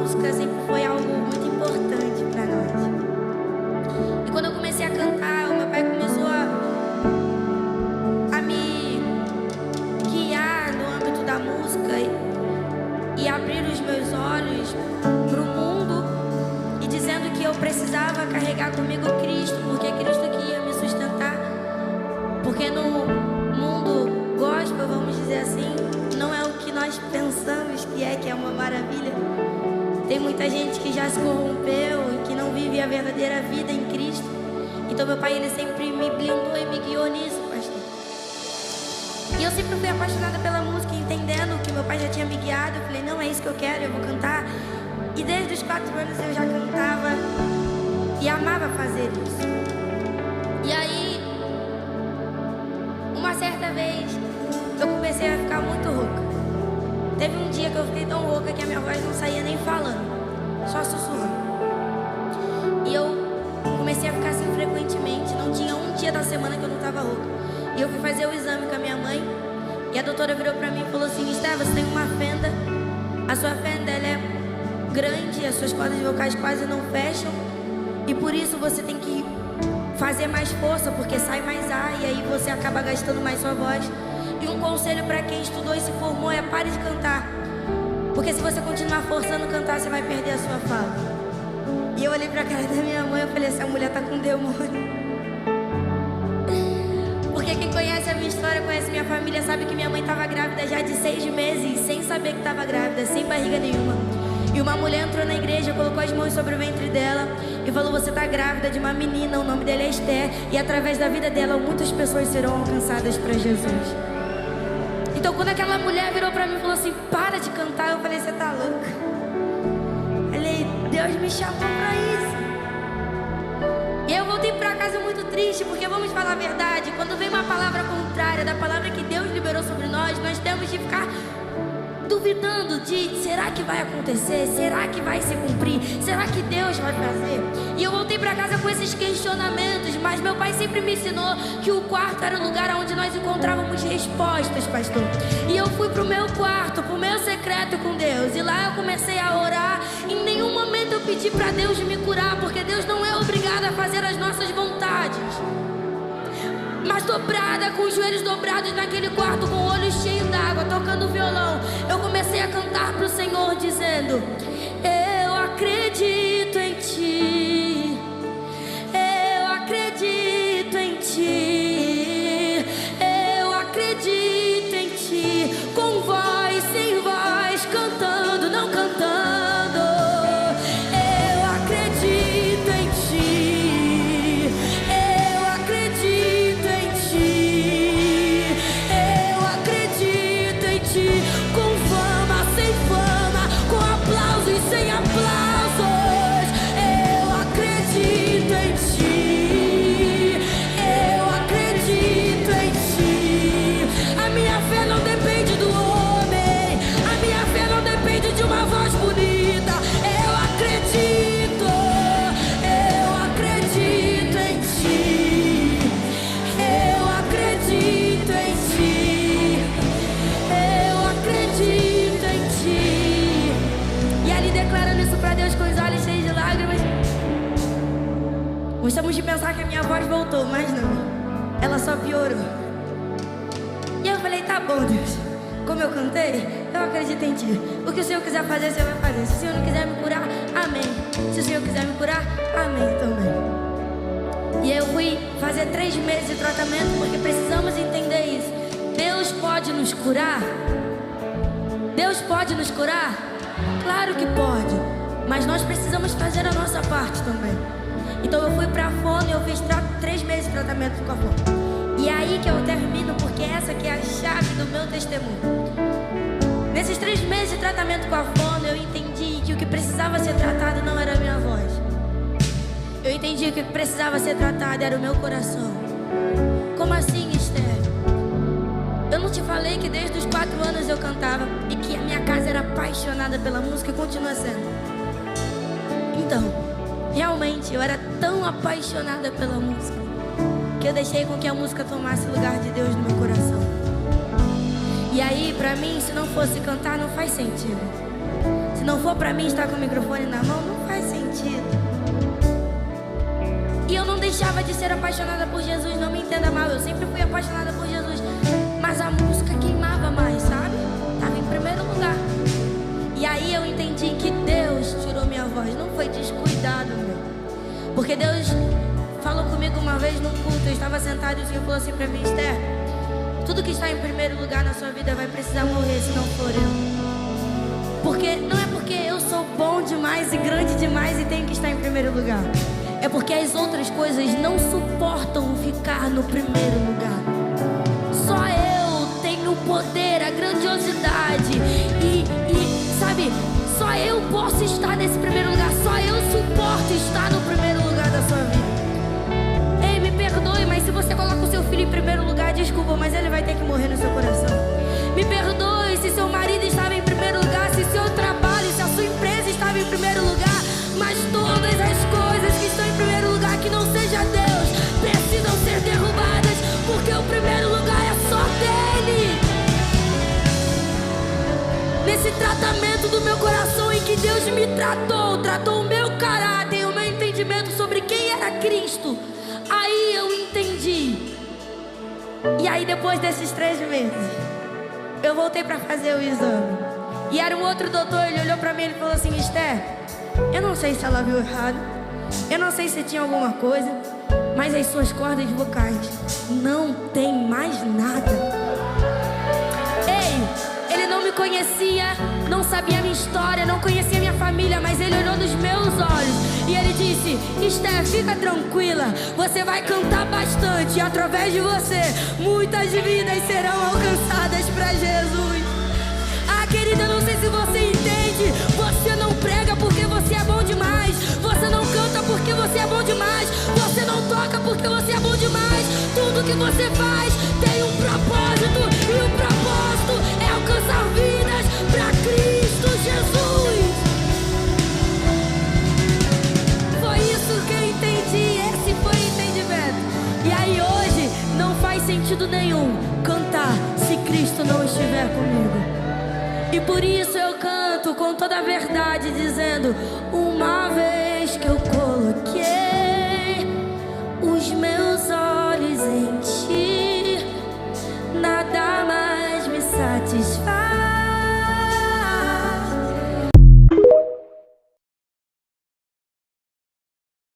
música sempre foi algo muito importante para nós. E quando eu comecei a cantar, o meu pai começou a me guiar no âmbito da música e abrir os meus olhos para o mundo e dizendo que eu precisava carregar comigo Cristo, porque é Cristo que ia me sustentar. Porque no mundo gospel, vamos dizer assim, não é o que nós pensamos que é uma maravilha. Tem muita gente que já se corrompeu e que não vive a verdadeira vida em Cristo. Então meu pai, ele sempre me blindou e me guiou nisso, pastor. E eu sempre fui apaixonada pela música, entendendo que meu pai já tinha me guiado. Eu falei, não, é isso que eu quero, eu vou cantar. E desde os 4 anos eu já cantava e amava fazer isso. E aí, uma certa vez, eu comecei a ficar muito rouca. Teve um dia que eu fiquei tão rouca que a minha voz não saía nem falando, só sussurrando. E eu comecei a ficar assim frequentemente. Não tinha um dia da semana que eu não estava rouca. E eu fui fazer o exame com a minha mãe. E a doutora virou pra mim e falou assim: Esther, você tem uma fenda. A sua fenda, ela é grande, as suas cordas vocais quase não fecham. E por isso você tem que fazer mais força, porque sai mais ar e aí você acaba gastando mais sua voz. E um conselho para quem estudou e se formou é: pare de cantar, porque se você continuar forçando cantar, você vai perder a sua fala. E eu olhei pra cara da minha mãe e falei: essa mulher tá com demônio. Porque quem conhece a minha história, conhece minha família, sabe que minha mãe estava grávida já de 6 meses, sem saber que estava grávida, sem barriga nenhuma. E uma mulher entrou na igreja, colocou as mãos sobre o ventre dela e falou: você está grávida de uma menina, o nome dela é Esther, e através da vida dela muitas pessoas serão alcançadas para Jesus. Então quando aquela mulher virou para mim e falou assim: para de cantar, eu falei: você tá louca? Falei: Deus me chamou para isso. E eu voltei para casa muito triste, porque vamos falar a verdade, quando vem uma palavra contrária da palavra que Deus liberou sobre nós, nós temos de ficar duvidando de: será que vai acontecer? Será que vai se cumprir? Será que Deus vai fazer? E eu voltei para casa com esses questionamentos, mas meu pai sempre me ensinou que o quarto era o lugar onde nós encontrávamos respostas, pastor. E eu fui pro meu quarto, pro meu secreto com Deus, e lá eu comecei a orar. Em nenhum momento eu pedi para Deus me curar, porque Deus não é obrigado a fazer as nossas vontades. Mas dobrada, com os joelhos dobrados naquele quarto, com o olho cheio d'água, tocando violão, eu comecei a cantar pro Senhor, dizendo: eu acredito em Ti, eu acredito em Ti, eu acredito em Ti, com voz, sem voz, cantando, não cantando. Eu acredito em Ti, eu acredito em Ti, eu acredito em Ti, com fama, sem fama, com aplausos, sem aplausos. Eu acredito em Ti, eu acredito em Ti. A minha fé não depende do homem, a minha fé não depende de uma voz bonita. Eu acredito em Ti, eu acredito em Ti, eu acredito em Ti. E ali declarando isso pra Deus com os olhos cheios de lágrimas, gostamos de pensar que a minha voz voltou, mas não, ela só piorou. E eu falei: tá bom, Deus, como eu cantei, eu acredito em Ti. O que o Senhor quiser fazer, o Senhor vai fazer. Se o Senhor não quiser me curar, amém. Se o Senhor quiser me curar, amém também. E eu fui fazer 3 meses de tratamento, porque precisamos entender isso. Deus pode nos curar? Deus pode nos curar? Claro que pode, mas nós precisamos fazer a nossa parte também. Então eu fui pra fono e eu fiz 3 meses de tratamento com a fono. E é aí que eu termino, porque essa que é a chave do meu testemunho. Nesses 3 meses de tratamento com a fono, eu entendi que o que precisava ser tratado não era a minha voz. Eu entendi que o que precisava ser tratado era o meu coração. Como assim, Esther? Eu não te falei que desde os 4 anos eu cantava e que a minha casa era apaixonada pela música e continua sendo? Então, realmente eu era tão apaixonada pela música que eu deixei com que a música tomasse o lugar de Deus no meu coração. E aí, pra mim, se não fosse cantar, não faz sentido. Se Se não for pra mim estar com o microfone na mão, não faz sentido. E eu não deixava de ser apaixonada por Jesus, não me entenda mal, eu sempre fui apaixonada por Jesus. Mas a música queimava mais, sabe? Estava em primeiro lugar. E aí eu entendi que Deus tirou minha voz, não foi descuidado, meu. Porque Deus falou comigo uma vez num culto, eu estava sentado e o Senhor falou assim pra mim: Esther, tudo que está em primeiro lugar na sua vida vai precisar morrer se não for eu. Porque não é porque eu sou bom demais e grande demais e tenho que estar em primeiro lugar. É porque as outras coisas não suportam ficar no primeiro lugar. Só eu tenho o poder, a grandiosidade e sabe, só eu posso estar nesse primeiro lugar. Só eu suporto estar no primeiro lugar da sua vida. Ei, me perdoe, mas se você coloca o seu filho em primeiro lugar, desculpa, mas ele vai ter que morrer no seu coração. Me perdoe se seu marido estava em primeiro lugar, se seu trabalho, se a sua empresa estava em primeiro lugar. Mas todas as coisas que estão em primeiro lugar, que não seja Deus, precisam ser derrubadas, porque o primeiro lugar é só dele. Nesse tratamento do meu coração em que Deus me tratou o meu caráter, o meu entendimento sobre quem era Cristo, aí eu entendi. E aí depois desses 3 meses, eu voltei para fazer o exame. E era um outro doutor, ele olhou para mim e falou assim: Esther, eu não sei se ela viu errado, eu não sei se tinha alguma coisa, mas as suas cordas vocais não tem mais nada. Ei, ele não me conhecia, não sabia a minha história, não conhecia a minha família, mas ele olhou nos meus olhos e ele disse: Esther, fica tranquila, você vai cantar bastante e através de você muitas vidas serão alcançadas para Jesus. Ah, querida, não sei se você entende, você não prega porque você é bom demais, você não canta porque você é bom demais, você não toca porque você é bom demais. Tudo que você faz tem um propósito, e o propósito é alcançar vidas para Cristo Jesus. Foi isso que eu entendi, esse foi o entendimento. E aí hoje não faz sentido nenhum cantar se Cristo não estiver comigo. E por isso eu canto com toda a verdade, dizendo: uma vez que eu